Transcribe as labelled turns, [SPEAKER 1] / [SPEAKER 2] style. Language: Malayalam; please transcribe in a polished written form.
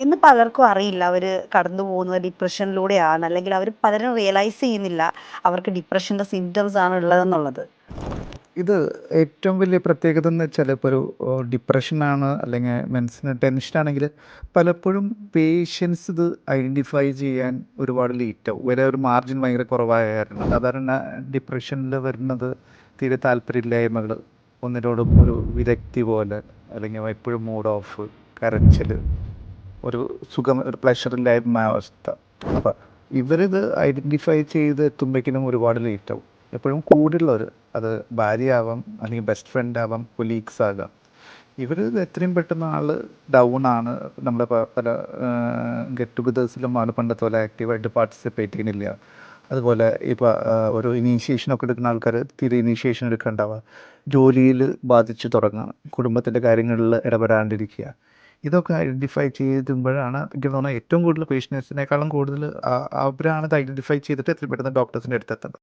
[SPEAKER 1] ഇന്ന് പലർക്കും അറിയില്ല അവര് കടന്നു പോകുന്നത് ഡിപ്രഷനിലൂടെയാണ്. അല്ലെങ്കിൽ അവര് പലരും റിയലൈസ് ചെയ്യുന്നില്ല അവർക്ക് ഡിപ്രഷന്റെ സിംപ്റ്റംസ് ആണ് ഉള്ളതെന്നുള്ളത്.
[SPEAKER 2] ഇത് ഏറ്റവും വലിയ പ്രത്യേകത എന്ന് വെച്ചാൽ ഇപ്പോൾ ഒരു ഡിപ്രഷനാണ് അല്ലെങ്കിൽ മനസ്സിന് ടെൻഷനാണെങ്കിൽ പലപ്പോഴും പേഷ്യൻസ് ഇത് ഐഡൻറ്റിഫൈ ചെയ്യാൻ ഒരുപാട് ലേറ്റാവും. വരെ ഒരു മാർജിൻ ഭയങ്കര കുറവായ കാരണം സാധാരണ ഡിപ്രഷനിൽ വരുന്നത് തീരെ താല്പര്യമില്ലായ്മകൾ, ഒന്നിനോടും ഒരു വിരക്തി പോലെ, അല്ലെങ്കിൽ എപ്പോഴും മൂഡ് ഓഫ്, കരച്ചിൽ, ഒരു സുഖം, ഒരു പ്ലഷറില്ലായ്മ അവസ്ഥ. അപ്പം ഇവരിത് ഐഡൻറ്റിഫൈ ചെയ്ത് എത്തുമ്പോഴേക്കിനും ഒരുപാട് ലേറ്റാവും. എപ്പോഴും കൂടെയുള്ളവർ, അത് ഭാര്യയാവാം, അല്ലെങ്കിൽ ബെസ്റ്റ് ഫ്രണ്ട് ആവാം, കൊലീഗ്സ് ആകാം, ഇവർ എത്രയും പെട്ടെന്ന് ആൾ ഡൗൺ ആണ്, നമ്മുടെ പല ഗെറ്റ് ടുഗദേഴ്സിലും ആൾ പണ്ടത്തെ പോലെ ആക്റ്റീവായിട്ട് പാർട്ടിസിപ്പേറ്റ് ചെയ്യുന്നില്ല. അതുപോലെ ഇപ്പോൾ ഒരു ഇനീഷ്യേഷനൊക്കെ എടുക്കുന്ന ആൾക്കാർ തീരെ ഇനീഷ്യേഷൻ എടുക്കേണ്ടാവുക, ജോലിയിൽ ബാധിച്ചു തുടങ്ങുക, കുടുംബത്തിൻ്റെ കാര്യങ്ങളിൽ ഇടപെടാണ്ടിരിക്കുക. ഇതൊക്കെ ഐഡൻറ്റിഫൈ ചെയ്യുമ്പോഴാണ് എനിക്ക് തോന്നുന്നത് ഏറ്റവും കൂടുതൽ പേഷ്യൻസിനേക്കാളും കൂടുതൽ അവരാണ് ഇത് ഐഡൻറ്റിഫൈ ചെയ്തിട്ട് എത്രയും പെട്ടെന്ന് ഡോക്ടേഴ്സിൻ്റെ അടുത്ത് എത്തുന്നത്.